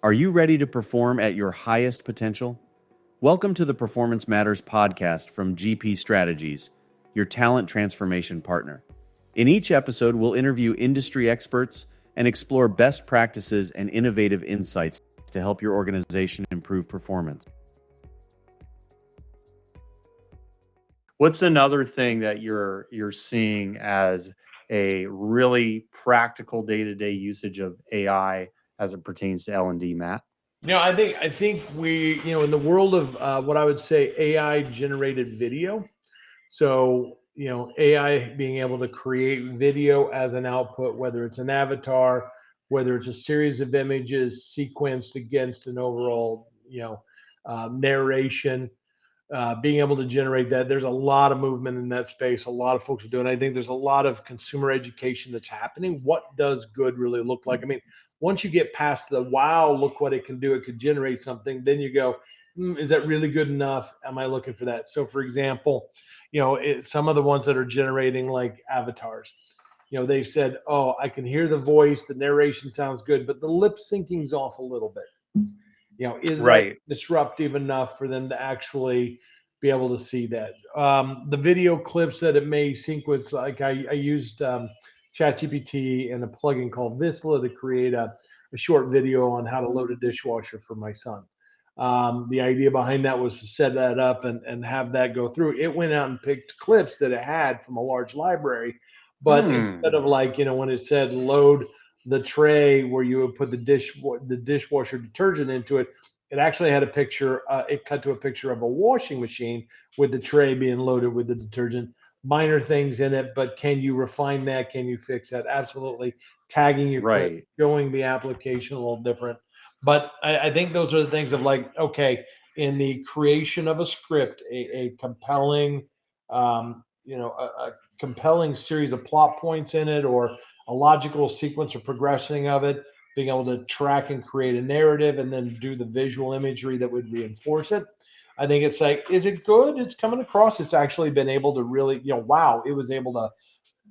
Are you ready to perform at your highest potential? Welcome to the Performance Matters podcast from GP Strategies, your talent transformation partner. In each episode, we'll interview industry experts and explore best practices and innovative insights to help your organization improve performance. What's another thing that you're seeing as a really practical day-to-day usage of AI as it pertains to L&D, Matt? I think we, in the world of what I would say AI generated video. So, AI being able to create video as an output, whether it's an avatar, whether it's a series of images sequenced against an overall, narration, being able to generate that. There's a lot of movement in that space. A lot of folks are doing. I think there's a lot of consumer education that's happening. What does good really look like? I mean, once you get past the wow, look what it can do, it could generate something, then you go, is that really good enough? Am I looking for that? So, for example, some of the ones that are generating like avatars, they've said, oh, I can hear the voice, the narration sounds good, but the lip syncing's off a little bit. Is that Right. disruptive enough for them to actually be able to see that? The video clips that it may sequence, like I used ChatGPT and a plugin called Visla to create a short video on how to load a dishwasher for my son. The idea behind that was to set that up and have that go through. It went out and picked clips that it had from a large library, but instead of like, when it said load the tray where you would put the dishwasher detergent into it, it actually had a picture. It cut to a picture of a washing machine with the tray being loaded with the detergent. Minor things in it, but can you refine that? Can you fix that? Absolutely. Tagging your clip, Right. showing the application a little different. But I think those are the things of like, okay, in the creation of a script, a compelling, a compelling series of plot points in it, or a logical sequence or progressing of it, being able to track and create a narrative and then do the visual imagery that would reinforce it. I think it's like, is it good? It's coming across. It's actually been able to really, wow, it was able to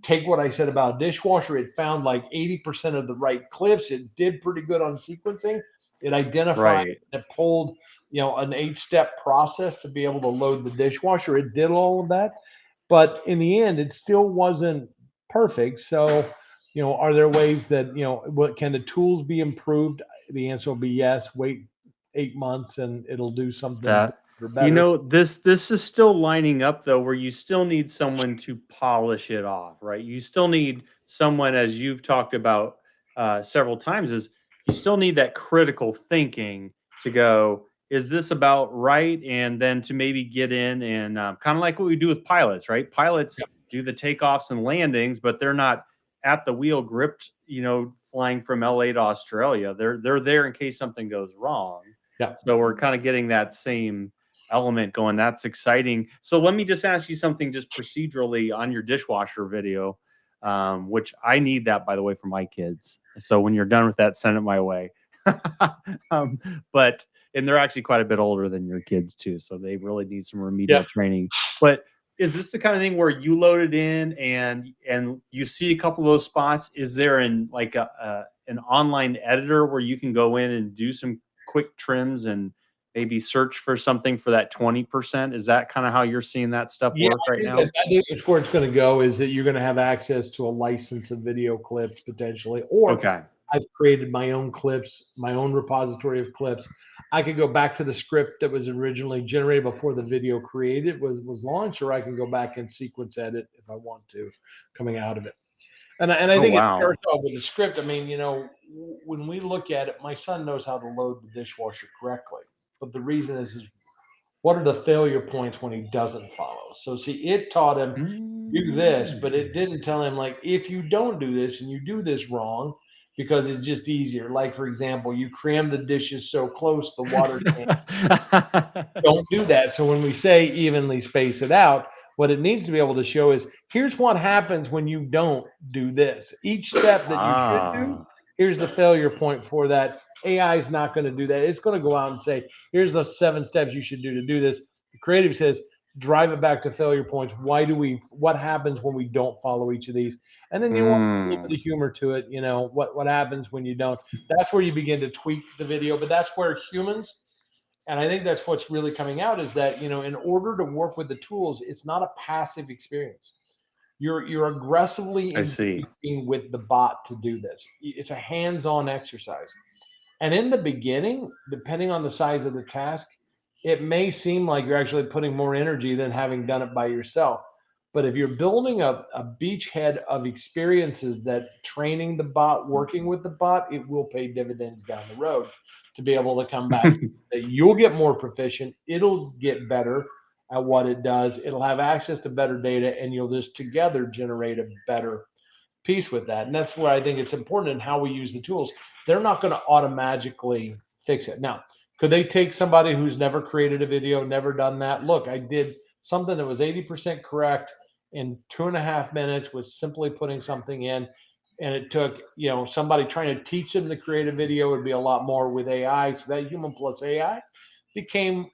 take what I said about dishwasher. It found like 80% of the right clips. It did pretty good on sequencing. It identified, Right. it pulled, an 8-step process to be able to load the dishwasher. It did all of that. But in the end, it still wasn't perfect. So, are there ways that, what can the tools be improved? The answer will be yes. Wait 8 months and it'll do something That better. this is still lining up though, where you still need someone to polish it off, right? You still need someone, as you've talked about several times, is you still need that critical thinking to go, is this about right? And then to maybe get in and kind of like what we do with pilots, right? Pilots do the takeoffs and landings, but they're not at the wheel gripped, flying from LA to Australia. They're there in case something goes wrong. Yeah. So we're kind of getting that same element going. That's exciting. So let me just ask you something just procedurally on your dishwasher video, which I need that, by the way, for my kids. So when you're done with that, send it my way. um, but and they're actually quite a bit older than your kids too, so they really need some remedial Yeah. training. But is this the kind of thing where you load it in and you see a couple of those spots? Is there an online editor where you can go in and do some quick trims and maybe search for something for that 20%? Is that kind of how you're seeing that stuff Yeah, work right now? I think that's where it's going to go, is that you're going to have access to a license of video clips potentially, or Okay. I've created my own clips, my own repository of clips. I could go back to the script that was originally generated before the video created was launched, or I can go back and sequence edit if I want to, coming out of it. And I Oh, think it wow. starts off with the script. I mean, when we look at it, my son knows how to load the dishwasher correctly, but the reason is what are the failure points when he doesn't follow? So see, it taught him do this, but it didn't tell him like if you don't do this and you do this wrong, because it's just easier. Like for example, you cram the dishes so close, the water can't. Don't do that. So when we say evenly space it out, what it needs to be able to show is here's what happens when you don't do this. Each step that you should do, Ah, here's the failure point for that. AI is not going to do that. It's going to go out and say, here's the 7 steps you should do to do this. The creative says, drive it back to failure points. What happens when we don't follow each of these? And then you want a little bit of humor to it. What happens when you don't? That's where you begin to tweak the video. But that's where humans, and I think that's what's really coming out, is that, in order to work with the tools, it's not a passive experience. You're aggressively I see. engaging with the bot to do this. It's a hands-on exercise. And in the beginning, depending on the size of the task, it may seem like you're actually putting more energy than having done it by yourself. But if you're building a beachhead of experiences that training the bot, working with the bot, it will pay dividends down the road to be able to come back. That you'll get more proficient, it'll get better at what it does, it'll have access to better data, and you'll just together generate a better piece with that. And that's where I think it's important in how we use the tools. They're not going to automatically fix it. Now, could they take somebody who's never created a video, never done that? Look, I did something that was 80% correct in 2.5 minutes with simply putting something in. And it took, somebody trying to teach them to create a video would be a lot more with AI. So that human plus AI became,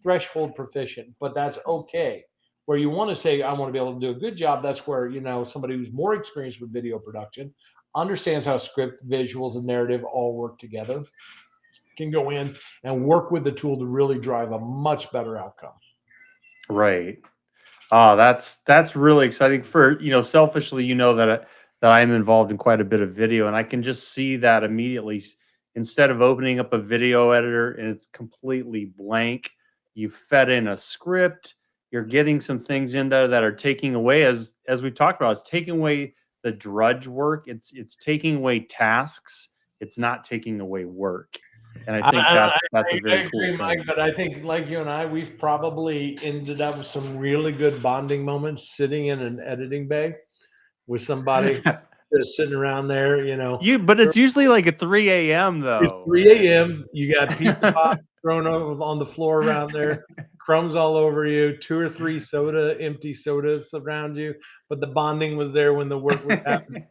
threshold proficient, but that's okay. Where you want to say, I want to be able to do a good job, that's where, somebody who's more experienced with video production, understands how script, visuals, and narrative all work together, can go in and work with the tool to really drive a much better outcome. Right. Oh, that's really exciting for, selfishly, that I'm involved in quite a bit of video, and I can just see that immediately. Instead of opening up a video editor and it's completely blank, you fed in a script, you're getting some things in there that are taking away, as we've talked about, it's taking away the drudge work. It's taking away tasks. It's not taking away work. And I think that's a I very cool agree, Mike, thing. but I think, like you and I, we've probably ended up with some really good bonding moments sitting in an editing bay with somebody just sitting around there, But it's usually like at 3 a.m. It's though. 3 a.m. You got pizza box thrown on the floor around there, crumbs all over you, 2 or 3 empty sodas around you. But the bonding was there when the work was happening.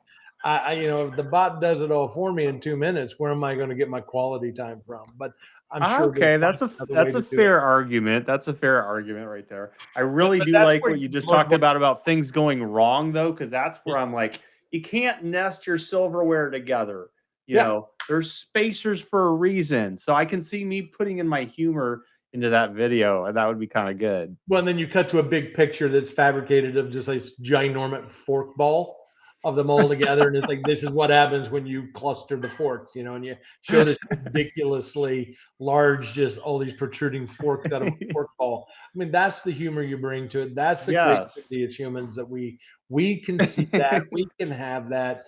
If the bot does it all for me in 2 minutes, where am I going to get my quality time from? But I'm sure we'll Okay, find another way that's a to do it. fair argument. That's a fair argument right there. I But, really but do that's like where what you just look, talked about things going wrong though, because that's yeah, where I'm like, you can't nest your silverware together. yeah. There's spacers for a reason. So I can see me putting in my humor into that video, and that would be kind of good. Well, and then you cut to a big picture that's fabricated of just like ginormous fork ball of them all together, and it's like this is what happens when you cluster the forks, and you show this ridiculously large, just all these protruding forks out of a fork ball. I mean, that's the humor you bring to it. That's the Yes. creativity as humans that we can see that, we can have that.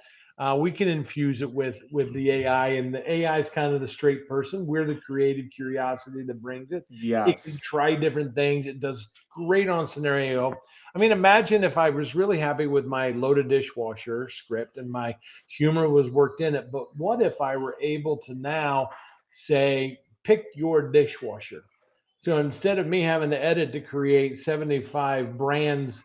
We can infuse it with the AI, and the AI is kind of the straight person. We're the creative curiosity that brings it. It can Yes. try different things. It does great on scenario. I mean, imagine if I was really happy with my loaded dishwasher script and my humor was worked in it. But what if I were able to now say, pick your dishwasher? So instead of me having to edit to create 75 brands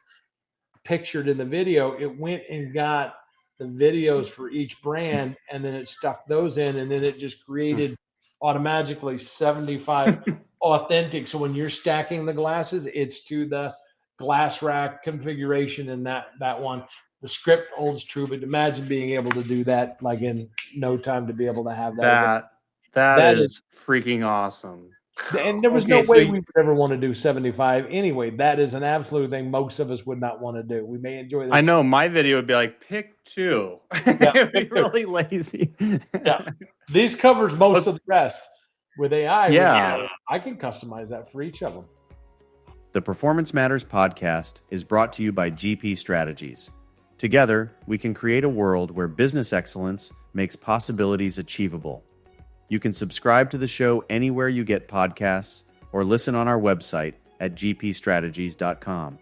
pictured in the video, it went and got the videos for each brand, and then it stuck those in, and then it just created automatically 75 authentic. So when you're stacking the glasses, it's to the glass rack configuration, and that one. The script holds true, but imagine being able to do that like in no time to be able to have that available. That That is is freaking awesome. and there was no Okay, so way we would ever want to do 75 anyway. That is an absolute thing most of us would not want to do. We may enjoy I the know my video would be like, pick two. yeah, It'd be pick two. really lazy. Yeah. This covers most But of the rest. With AI, yeah. I can customize that for each of them. The Performance Matters podcast is brought to you by GP Strategies. Together, we can create a world where business excellence makes possibilities achievable. You can subscribe to the show anywhere you get podcasts or listen on our website at gpstrategies.com.